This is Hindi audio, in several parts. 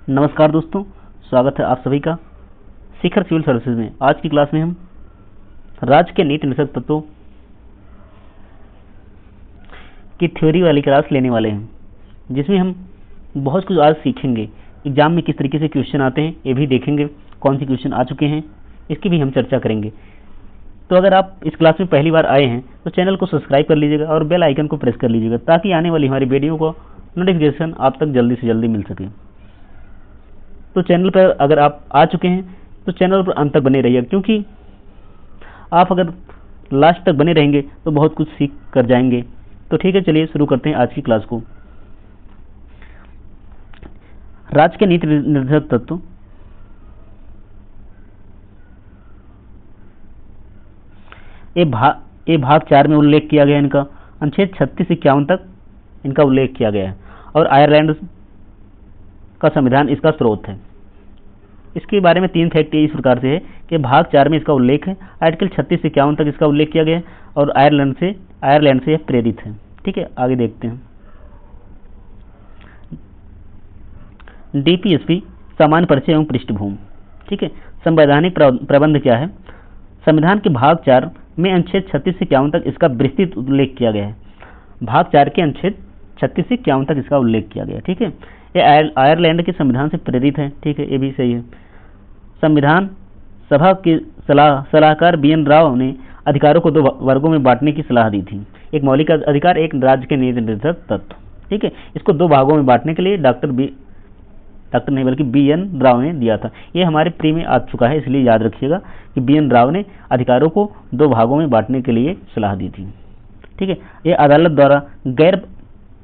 नमस्कार दोस्तों, स्वागत है आप सभी का शिखर सिविल सर्विसेज में। आज की क्लास में हम राज्य के नीति निर्देशक तत्वों की थ्योरी वाली क्लास लेने वाले हैं, जिसमें हम बहुत कुछ आज सीखेंगे। एग्जाम में किस तरीके से क्वेश्चन आते हैं ये भी देखेंगे, कौन से क्वेश्चन आ चुके हैं इसकी भी हम चर्चा करेंगे। तो अगर आप इस क्लास में पहली बार आए हैं तो चैनल को सब्सक्राइब कर लीजिएगा और बेल आइकन को प्रेस कर लीजिएगा, ताकि आने वाली हमारी वीडियो को नोटिफिकेशन आप तक जल्दी से जल्दी मिल सके। तो चैनल पर अगर आप आ चुके हैं तो चैनल पर अंत तक बने रहिए, क्योंकि आप अगर लास्ट तक बने रहेंगे तो बहुत कुछ सीख कर जाएंगे। तो ठीक है, चलिए शुरू करते हैं आज की क्लास को। राज्य के नीति निर्देशक तत्व। ये भाग 4 में उल्लेख किया गया, इनका अनुच्छेद 36 से 51 तक इनका उल्लेख किया गया है, और आयरलैंड का संविधान इसका स्रोत है। इसके बारे में 3 फैक्ट इस प्रकार से है कि भाग 4 में इसका उल्लेख है, आर्टिकल 36 से 51 तक इसका उल्लेख किया गया है, और आयरलैंड से यह प्रेरित है। ठीक है, आगे देखते हैं। डीपीएसपी सामान्य परिचय एवं पृष्ठभूमि। ठीक है, संवैधानिक प्रबंध क्या है। संविधान के भाग 4 में अनुच्छेद 36 से 51 तक इसका विस्तृत उल्लेख किया गया है। भाग 4 के अनुच्छेद 36 से 51 तक इसका उल्लेख किया गया है। ठीक है, ये आयरलैंड के संविधान से प्रेरित है। ठीक है, ये भी सही है। संविधान सभा के सलाहकार BN राव ने अधिकारों को 2 वर्गों में बांटने की सलाह दी थी, एक मौलिक अधिकार, एक राज्य के नीति निर्देशक तत्व। ठीक है, इसको 2 भागों में बांटने के लिए डॉक्टर नहीं बल्कि BN राव ने दिया था। ये हमारे प्री में आ चुका है, इसलिए याद रखिएगा कि BN राव ने अधिकारों को 2 भागों में बांटने के लिए सलाह दी थी। ठीक है, ये अदालत द्वारा गैर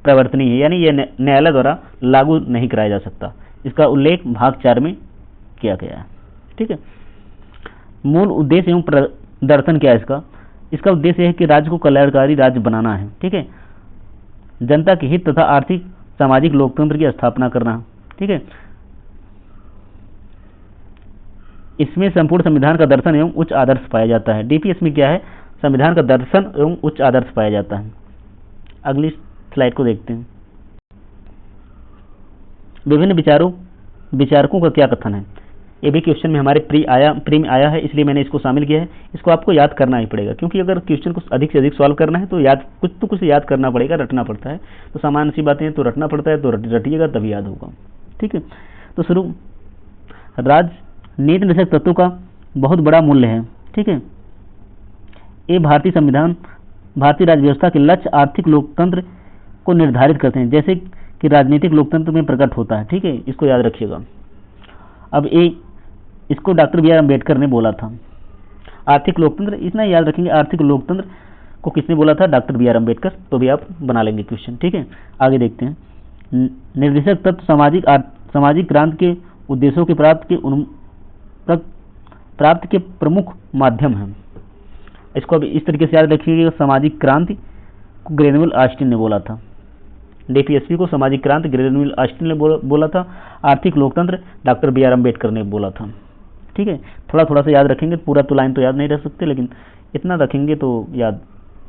प्रवर्तनीय है, यानी यह न्यायालय द्वारा लागू नहीं कराया जा सकता। इसका उल्लेख भाग 4 में किया गया है। ठीक है, मूल उद्देश्य एवं प्रदर्शन क्या है इसका उद्देश्य है कि राज्य को कल्याणकारी राज्य बनाना है। ठीक है, जनता के हित तथा आर्थिक सामाजिक लोकतंत्र की स्थापना करना। ठीक है, इसमें संपूर्ण संविधान का दर्शन एवं उच्च आदर्श पाया जाता है। डीपीएस में क्या है, संविधान का दर्शन एवं उच्च आदर्श पाया जाता है। अगली स्लाइड को देखते हैं। विभिन्न विचारकों का क्या कथन है। ये भी क्वेश्चन में हमारे प्री में आया है, इसलिए मैंने इसको शामिल किया है। इसको आपको याद करना ही पड़ेगा, क्योंकि अगर क्वेश्चन को अधिक से अधिक सॉल्व करना है तो कुछ याद करना पड़ेगा, रटना पड़ता है। तो सामान्य सी बातें तो रटना पड़ता है, तो रटिएगा तभी याद होगा। ठीक है, तो शुरू। राज्य नीति निर्देशक तत्वों का बहुत बड़ा मूल्य है। ठीक है, ये भारतीय राज्य व्यवस्था के लक्ष्य आर्थिक लोकतंत्र को निर्धारित करते हैं, जैसे कि राजनीतिक लोकतंत्र में प्रकट होता है। ठीक है, इसको याद रखिएगा। अब इसको डॉक्टर BR अम्बेडकर ने बोला था। आर्थिक लोकतंत्र इतना याद रखेंगे, आर्थिक लोकतंत्र को किसने बोला था, डॉक्टर BR अम्बेडकर। तो भी आप बना लेंगे क्वेश्चन। ठीक है, आगे देखते हैं। निर्देशक तत्व सामाजिक क्रांति के उद्देश्यों के प्राप्त के प्रमुख माध्यम हैं। इसको अब इस तरीके से याद रखिएगा, सामाजिक क्रांति को ग्रेनविल ऑस्टिन ने बोला था। डीपीएसपी को सामाजिक क्रांति ग्रेनविल ऑस्टिन ने बोला था। आर्थिक लोकतंत्र डॉक्टर BR अम्बेडकर ने बोला था। ठीक है, थोड़ा थोड़ा सा याद रखेंगे, पूरा तो लाइन तो याद नहीं रख सकते, लेकिन इतना रखेंगे तो याद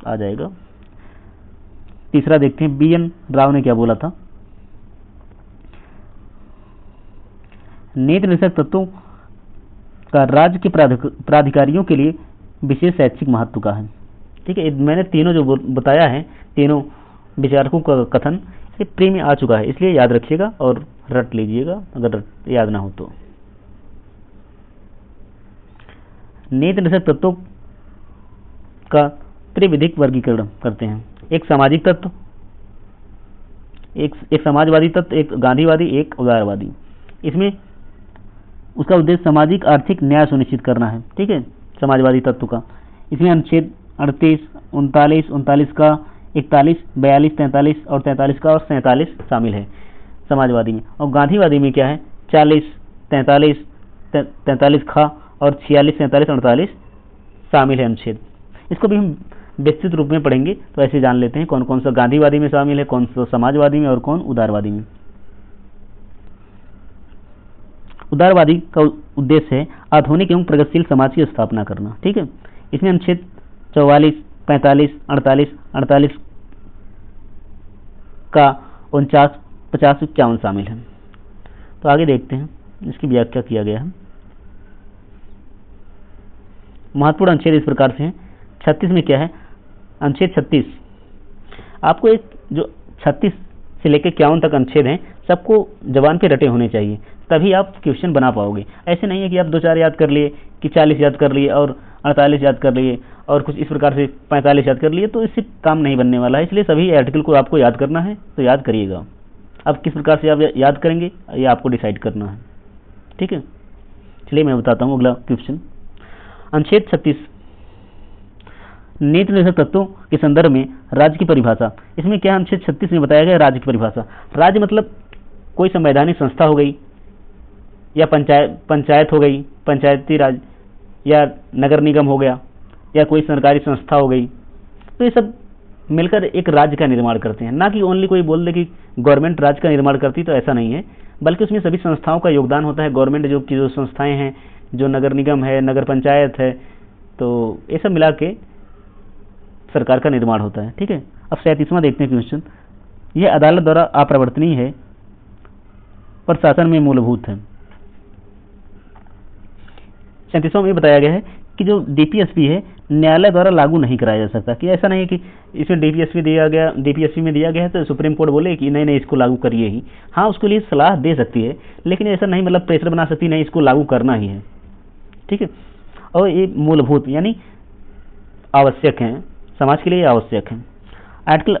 आ जाएगा। तीसरा देखते हैं, BN राव ने क्या बोला था। नीति निर्देशक तत्वों का राज्य के प्राधिकारियों के लिए विशेष शैक्षिक महत्व का है। ठीक है, मैंने तीनों जो बताया है, तीनों विचारकों का कथन ये प्री में आ चुका है, इसलिए याद रखिएगा और रट लीजिएगा अगर याद ना हो तो। नीति निर्देशक तत्वों का त्रिविधिक वर्गीकरण करते हैं। एक सामाजिक तत्व, एक समाजवादी तत्व, एक गांधीवादी, एक उदारवादी। इसमें उसका उद्देश्य सामाजिक आर्थिक न्याय सुनिश्चित करना है। ठीक है, समाजवादी तत्व का। इसमें अनुच्छेद 38, 39 का 41, 42, 43 और 43 का और 47 शामिल है समाजवादी में। और गांधीवादी में क्या है, 40, 43 खा और 46, 47, 48 शामिल है अनुच्छेद। इसको भी हम विस्तृत रूप में पढ़ेंगे, तो ऐसे जान लेते हैं कौन कौन सा गांधीवादी में शामिल है, कौन सा समाजवादी में और कौन उदारवादी में। उदारवादी का उद्देश्य है आधुनिक एवं प्रगतिशील समाज की स्थापना करना। ठीक है, इसमें अनुच्छेद 44, 45, 48 का 49, 50, 51 शामिल है। तो आगे देखते हैं इसकी व्याख्या किया गया है। महत्वपूर्ण अनुच्छेद इस प्रकार से हैं। 36 में क्या है, अनुच्छेद 36, आपको एक जो 36 से लेकर 51 तक अनुच्छेद हैं सबको जबान पे रटे होने चाहिए, तभी आप क्वेश्चन बना पाओगे। ऐसे नहीं है कि आप 2-4 याद कर लिए, कि 40 याद कर लिए और 48 याद कर लिए और कुछ इस प्रकार से 45 याद कर लिए, तो इससे काम नहीं बनने वाला है। इसलिए सभी आर्टिकल को आपको याद करना है, तो याद करिएगा। अब किस प्रकार से आप याद करेंगे ये आपको डिसाइड करना है, ठीक है। चलिए मैं बताता हूँ अगला क्वेश्चन। अनुच्छेद 36, नीति निर्देशक तत्वों के संदर्भ में राज्य की परिभाषा। इसमें क्या अनुच्छेद 36 में बताया गया राज्य की परिभाषा। राज्य मतलब कोई संवैधानिक संस्था हो गई, या पंचायत हो गई, पंचायती राज, या नगर निगम हो गया, या कोई सरकारी संस्था हो गई। तो ये सब मिलकर एक राज्य का निर्माण करते हैं। ना कि ओनली कोई बोल दे कि गवर्नमेंट राज्य का निर्माण करती, तो ऐसा नहीं है, बल्कि उसमें सभी संस्थाओं का योगदान होता है। गवर्नमेंट जो संस्थाएं हैं, जो नगर निगम है, नगर पंचायत है, तो ये सब मिला के सरकार का निर्माण होता है, ठीक है। अब 37वां देखते हैं क्वेश्चन। यह अदालत द्वारा अप्रवर्तनीय है, पर शासन में मूलभूत है। 37वां में बताया गया है कि जो डीपीएसपी है न्यायालय द्वारा लागू नहीं कराया जा सकता। कि ऐसा नहीं है कि इसमें डीपीएसपी में दिया गया है तो सुप्रीम कोर्ट बोले कि नहीं इसको लागू करिए ही। हाँ, उसके लिए सलाह दे सकती है, लेकिन ऐसा नहीं मतलब प्रेशर बना सकती नहीं इसको लागू करना ही है, ठीक है। और ये मूलभूत यानी आवश्यक है, समाज के लिए आवश्यक है। आर्टिकल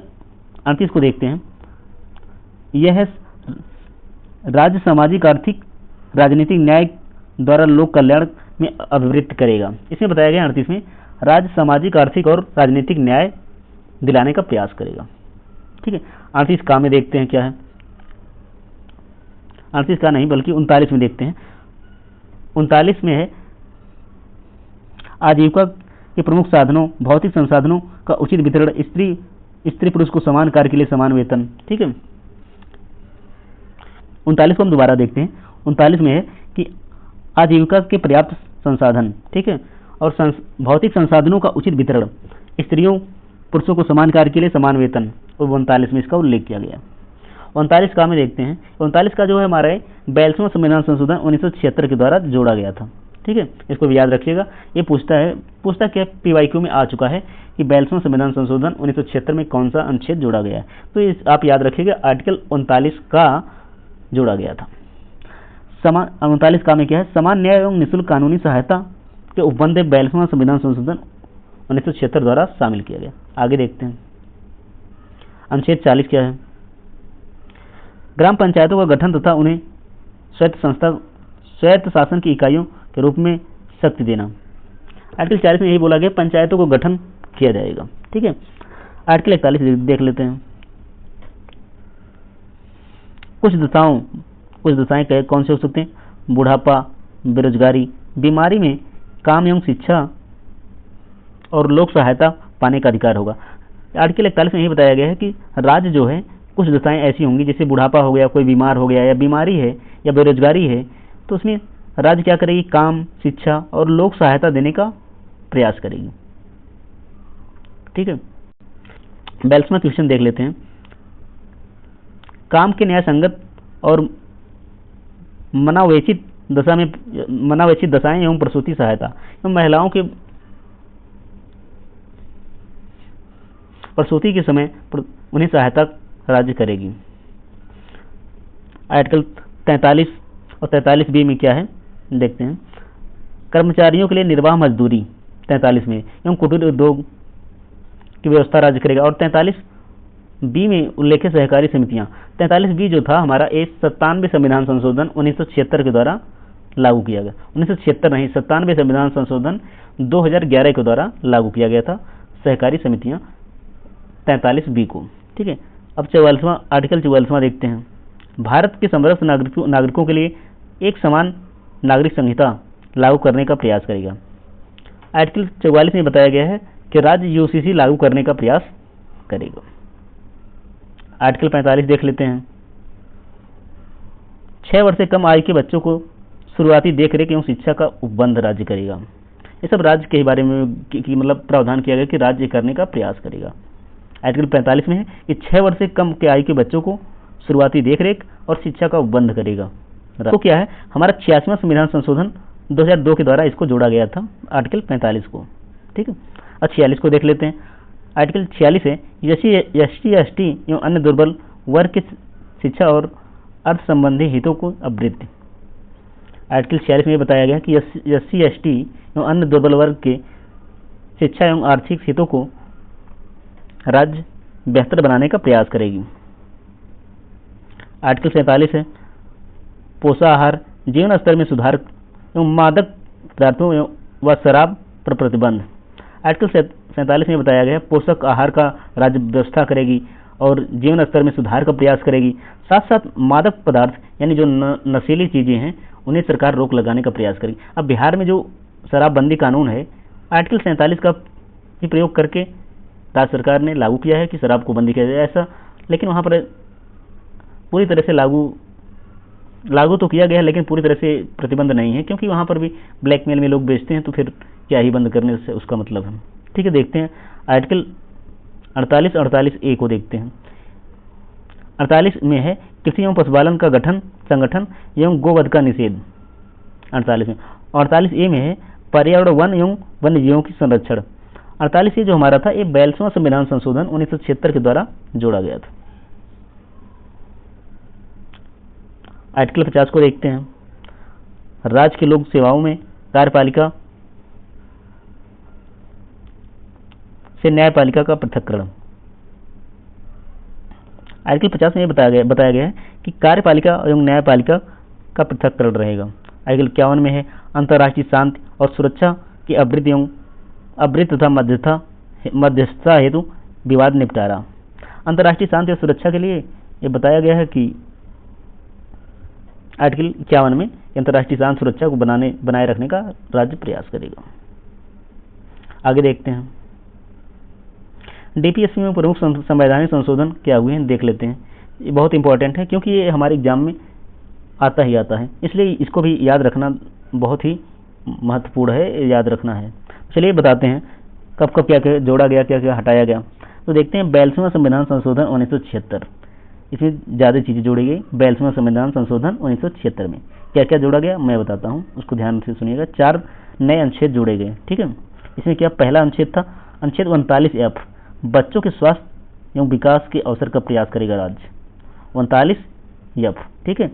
38 को देखते हैं। यह है राज्य सामाजिक, आर्थिक, राजनीतिक न्याय द्वारा लोक कल्याण में अभिवृद्धि करेगा। इसमें बताया गया 38 में राज्य सामाजिक, आर्थिक और राजनीतिक न्याय दिलाने का प्रयास करेगा, ठीक है। 38 का में देखते हैं क्या है। 38 का नहीं बल्कि 39 में देखते हैं। 39 में है आजीविका के प्रमुख साधनों, भौतिक संसाधनों का उचित वितरण, स्त्री पुरुष को समान कार्य के लिए समान वेतन, ठीक है। 39 को हम दोबारा देखते हैं। 39 में है कि आजीविका के पर्याप्त संसाधन, ठीक है, और भौतिक संसाधनों का उचित वितरण, स्त्रियों पुरुषों को समान कार्य के लिए समान वेतन, और 39 में इसका उल्लेख किया गया। 39 का में देखते हैं। 39 का जो है हमारा 42वां संविधान संशोधन 1976 के द्वारा जोड़ा गया था, ठीक है। इसको भी याद रखिएगा। ये पूछता क्या पीवाईक्यू में आ चुका है कि 42वां संविधान संशोधन 1976 में कौन सा अनुच्छेद जोड़ा गया है, तो आप याद रखिएगा आर्टिकल 39 का जोड़ा गया था। 39 का में क्या है, समान न्याय एवं निःशुल्क कानूनी सहायता के उपबंध 42वां संविधान संशोधन 1976 द्वारा शामिल किया गया। आगे देखते हैं अनुच्छेद 40 क्या है, ग्राम पंचायतों का गठन तथा उन्हें स्वायत्त शासन की इकाइयों के रूप में शक्ति देना। आर्टिकल 40 में यही बोला गया पंचायतों को गठन किया जाएगा, ठीक है। आर्टिकल 41 देख लेते हैं। कुछ दशाएं कौन से हो सकते हैं, बुढ़ापा, बेरोजगारी, बीमारी में काम एवं शिक्षा और लोक सहायता पाने का अधिकार होगा। आर्टिकल 41 में यही बताया गया है कि राज्य जो है कुछ दशाएं ऐसी होंगी, जैसे बुढ़ापा हो गया, कोई बीमार हो गया, या बीमारी है या बेरोजगारी है, तो उसमें राज्य क्या करेगी, काम, शिक्षा और लोक सहायता देने का प्रयास करेगी, ठीक है। 42वां क्वेश्चन देख लेते हैं। काम के न्याय संगत और मनावैचित दशाएं एवं प्रसूति सहायता एवं महिलाओं के प्रसूति के समय उन्हें सहायता राज्य करेगी। आर्टिकल 43 और 43B में क्या है देखते हैं। कर्मचारियों के लिए निर्वाह मजदूरी 43 में एवं कुटीर उद्योग की व्यवस्था राज्य करेगा। और 43B में उल्लेखित सहकारी समितियां, 43B जो था हमारा 97वें संविधान संशोधन 1976 के द्वारा लागू किया गया। 1976 नहीं, 97वें संविधान संशोधन 2011 के द्वारा लागू किया गया था सहकारी समितियां 43B को, ठीक है। अब 44वां आर्टिकल 44वां देखते हैं। भारत के समस्त नागरिकों के लिए एक समान नागरिक संहिता लागू करने का प्रयास करेगा। आर्टिकल 44 में बताया गया है कि राज्य यूसीसी लागू करने का प्रयास करेगा। आर्टिकल 45 देख लेते हैं। 6 वर्ष से कम आयु के बच्चों को शुरुआती देखरेख एवं शिक्षा का उपबंध राज्य करेगा। ये सब राज्य के बारे में मतलब प्रावधान किया गया कि राज्य करने का प्रयास करेगा। आर्टिकल 45 में है कि 6 वर्ष से कम के आयु के बच्चों को शुरुआती देखरेख और शिक्षा का उपबंध करेगा। तो क्या है, हमारा 86वां संविधान संशोधन 2002 के द्वारा इसको जोड़ा गया था, आर्टिकल 45 को। ठीक है, अब 46 को देख लेते हैं। आर्टिकल 46 है, SC ST एवं अन्य दुर्बल वर्ग की शिक्षा और अर्थ संबंधी हितों को आवृत्ति। आर्टिकल 46 में बताया गया कि SC ST एवं अन्य दुर्बल वर्ग के शिक्षा एवं आर्थिक हितों को राज्य बेहतर बनाने का प्रयास करेगी। आर्टिकल 47 है, पोषाहार, जीवन स्तर में सुधार एवं मादक पदार्थों व शराब पर प्रतिबंध। आर्टिकल 47 में बताया गया पोषक आहार का राज्य व्यवस्था करेगी और जीवन स्तर में सुधार का प्रयास करेगी। साथ साथ मादक पदार्थ यानी जो नशीली चीज़ें हैं उन्हें सरकार रोक लगाने का प्रयास करेगी। अब बिहार में जो शराबबंदी कानून है, आर्टिकल 47 का ही प्रयोग करके राज्य सरकार ने लागू किया है कि शराब को बंदी किया जाए ऐसा, लेकिन वहाँ पर पूरी तरह से लागू तो किया गया है, लेकिन पूरी तरह से प्रतिबंध नहीं है, क्योंकि वहाँ पर भी ब्लैकमेल में लोग बेचते हैं, तो फिर क्या ही बंद करने से उसका मतलब है। ठीक है, देखते हैं आर्टिकल 48 को देखते हैं। 48 में है कृषि एवं पशुपालन का गठन संगठन एवं गोवध का निषेध। 48 में 48 में है पर्यावरण वन एवं वन्य जीवों की संरक्षण। 48 जो हमारा था, ये 42वां संविधान संशोधन 1976 के द्वारा जोड़ा गया था। आर्टिकल 50 को देखते हैं, राज्य के लोक सेवाओं में कार्यपालिका से न्यायपालिका का पृथक्करण। आर्टिकल 50 में बताया गया है कि कार्यपालिका एवं न्यायपालिका का पृथक्करण रहेगा। आर्टिकल 51 में है अंतर्राष्ट्रीय शांति और सुरक्षा की आवृत्ति तथा मध्यस्थता हेतु विवाद निपटारा। अंतर्राष्ट्रीय शांति और सुरक्षा के लिए ये बताया गया है कि आर्टिकल 51 में अंतर्राष्ट्रीय शांति सुरक्षा को बनाए रखने का राज्य प्रयास करेगा। आगे देखते हैं डीपीएससी में प्रमुख संवैधानिक संशोधन क्या हुए हैं, देख लेते हैं। ये बहुत इंपॉर्टेंट है क्योंकि ये हमारे एग्जाम में आता है, इसलिए इसको भी याद रखना बहुत ही महत्वपूर्ण है, याद रखना है। चलिए बताते हैं कब कब क्या क्या जोड़ा गया, क्या क्या हटाया गया। तो देखते हैं 42वां संविधान संशोधन 1976, इसमें ज़्यादा चीज़ें जोड़ी गई। 42वां संविधान संशोधन 1976 में क्या क्या जोड़ा गया मैं बताता हूँ, उसको ध्यान से सुनिएगा। 4 नए अनुच्छेद जोड़े गए। ठीक है, इसमें क्या पहला अनुच्छेद था, अनुच्छेद 39F, बच्चों के स्वास्थ्य एवं विकास के अवसर का प्रयास करेगा राज्य। 39F, ठीक है।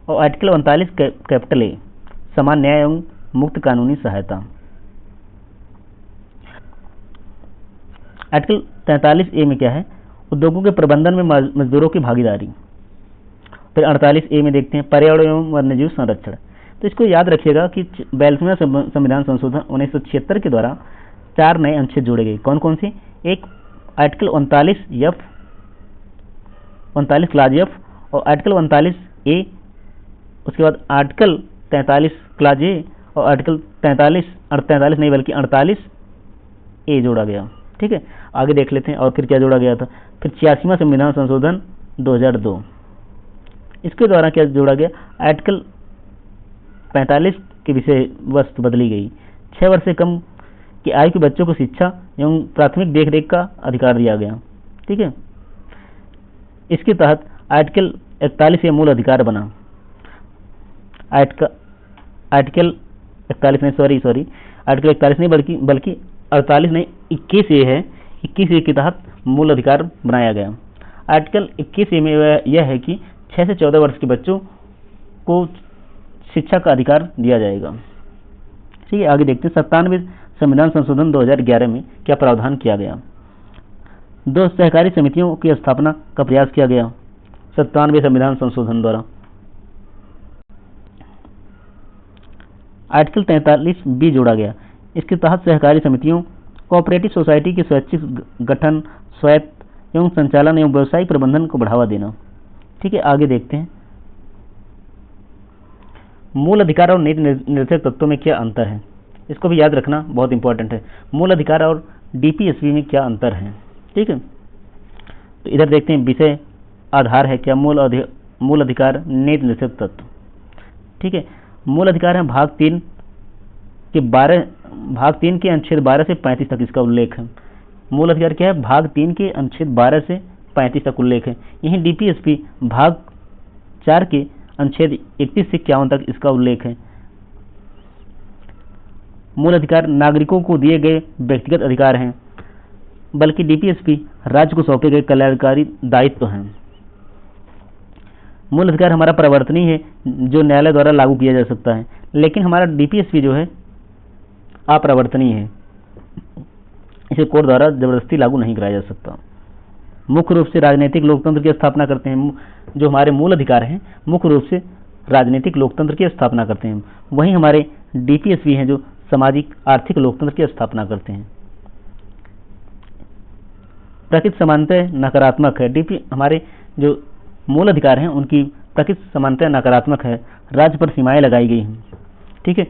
और आर्टिकल 39 कैपिटल ए, समान न्याय एवं मुक्त कानूनी सहायता। आर्टिकल 43A में क्या है, उद्योगों के प्रबंधन में मजदूरों की भागीदारी। फिर 48A में देखते हैं पर्यावरण एवं वन्यजीव संरक्षण। तो इसको याद रखिएगा कि 42वां संविधान संशोधन 1976 के द्वारा 4 नए अनुच्छेद जोड़े गए। कौन कौन से? एक आर्टिकल 39F, 39 क्लाज F और आर्टिकल 39A, उसके बाद आर्टिकल 43 क्लाज ए और आर्टिकल 43 नहीं बल्कि 48A जोड़ा गया। ठीक है, आगे देख लेते हैं और फिर क्या जोड़ा गया था। फिर 86वां संविधान संशोधन 2002, इसके द्वारा क्या जोड़ा गया, आर्टिकल 45 की विषय वस्तु बदली गई। 6 वर्ष से कम की आयु के बच्चों को शिक्षा एवं प्राथमिक देखरेख का अधिकार दिया गया। ठीक है, इसके तहत आर्टिकल 41 ये मूल अधिकार बना। आर्टिकल 41 नहीं, सॉरी आर्टिकल 41 नहीं बल्कि 48 नहीं 21A है, 21A के तहत मूल अधिकार बनाया गया। आर्टिकल 21A में यह है कि 6 से 14 वर्ष के बच्चों को शिक्षा का अधिकार दिया जाएगा। ठीक है, आगे देखते हैं 97वें संविधान संशोधन 2011 में क्या प्रावधान किया गया। 2 सहकारी समितियों की स्थापना का प्रयास किया गया 97वें संविधान संशोधन द्वारा। आर्टिकल 43B जोड़ा गया, इसके तहत सहकारी समितियों, कोऑपरेटिव सोसाइटी के स्वैच्छिक गठन, स्वायत्त एवं संचालन एवं व्यवसायिक प्रबंधन को बढ़ावा देना। ठीक है, आगे देखते हैं मूल अधिकार और नीति निर्देशक तत्वों में क्या अंतर है, इसको भी याद रखना बहुत इंपॉर्टेंट है। मूल अधिकार और डीपीएसपी में क्या अंतर है। ठीक है, तो इधर देखते हैं विषय आधार है क्या, मूल अधिकार नीति निर्देशक तत्व। ठीक है, मूल अधिकार है भाग 3 के अनुच्छेद 12 से 35 तक इसका उल्लेख है। मूल अधिकार क्या है, भाग 3 के अनुच्छेद 12 से 35 तक उल्लेख है। यहीं डीपीएसपी भाग 4 के अनुच्छेद 31 से 51 तक इसका उल्लेख है। मूल अधिकार नागरिकों को दिए गए व्यक्तिगत अधिकार हैं, बल्कि डीपीएसपी राज्य को सौंपे गए कल्याणकारी दायित्व हैं। मूल अधिकार हमारा परिवर्तनीय है, जो न्यायालय द्वारा लागू किया जा सकता है, लेकिन हमारा डीपीएसपी जो है अपरिवर्तनीय है, इसे कोर्ट द्वारा जबरदस्ती लागू नहीं कराया जा सकता। मुख्य रूप से राजनीतिक लोकतंत्र की स्थापना करते हैं। जो हमारे मूल अधिकार हैं मुख्य रूप से राजनीतिक लोकतंत्र की स्थापना करते हैं, वहीं हमारे डीपीएसपी हैं जो सामाजिक आर्थिक लोकतंत्र की स्थापना करते हैं। प्रकृति समानता नकारात्मक है। हमारे जो मूल अधिकार हैं उनकी प्रकृति समानता नकारात्मक है, राज्य पर सीमाएं लगाई गई हैं। ठीक है,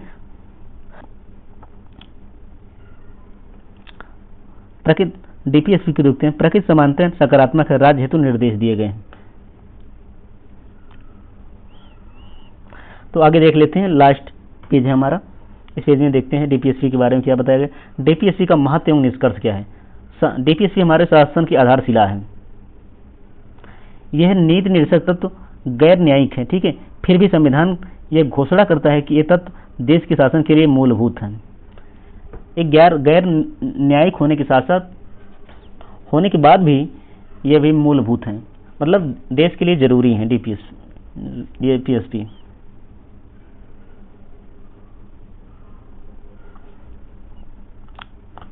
प्रकृति डीपीएसपी की देखते हैं, प्रकृति समानता सकारात्मक है, राज्य हेतु निर्देश दिए गए हैं। तो आगे देख लेते हैं, लास्ट पेज है हमारा, इस पेज में देखते हैं डीपीएसपी के बारे में क्या बताया गया। डीपीएसपी का महत्व एवं निष्कर्ष क्या है। डीपीएसपी हमारे शासन की आधारशिला है। यह नीति निर्देशक तत्व गैर न्यायिक है, ठीक है, फिर भी संविधान यह घोषणा करता है कि ये तत्व देश के शासन के लिए मूलभूत हैं। एक गैर न्यायिक होने के साथ साथ होने के बाद भी ये भी मूलभूत हैं, मतलब देश के लिए जरूरी हैं। डीपीएसपी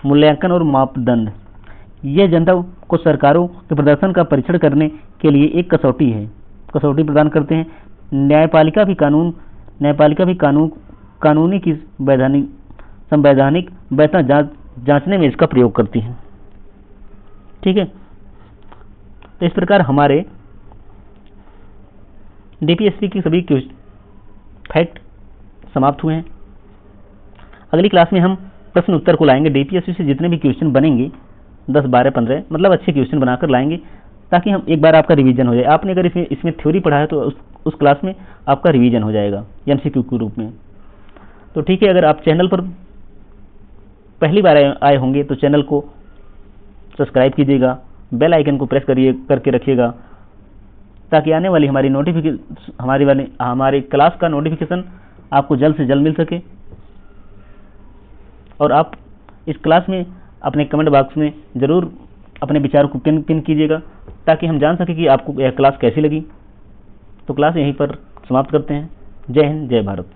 मूल्यांकन और मापदंड, यह जनता को सरकारों के प्रदर्शन का परीक्षण करने के लिए एक कसौटी प्रदान करते हैं। न्यायपालिका भी कानूनी की संवैधानिक वैधता जांचने में इसका प्रयोग करती है। ठीक है, तो इस प्रकार हमारे डीपीएसपी की सभी फैक्ट समाप्त हुए हैं। अगली क्लास में हम प्रश्न उत्तर को लाएंगे। डीपीएसपी से जितने भी क्वेश्चन बनेंगे 10, 12, 15 मतलब अच्छे क्वेश्चन बनाकर लाएंगे, ताकि हम एक बार आपका रिवीजन हो जाए। आपने अगर इसमें थ्योरी पढ़ा है तो उस क्लास में आपका रिवीजन हो जाएगा एमसीक्यू के रूप में। तो ठीक है, अगर आप चैनल पर पहली बार आए होंगे तो चैनल को सब्सक्राइब कीजिएगा, बेल आइकन को प्रेस करके रखिएगा, ताकि आने वाली हमारी क्लास का नोटिफिकेशन आपको जल्द से जल्द मिल सके। और आप इस क्लास में अपने कमेंट बॉक्स में ज़रूर अपने विचार को पिन कीजिएगा, ताकि हम जान सकें कि आपको यह क्लास कैसी लगी। तो क्लास यहीं पर समाप्त करते हैं। जय हिंद, जय भारत।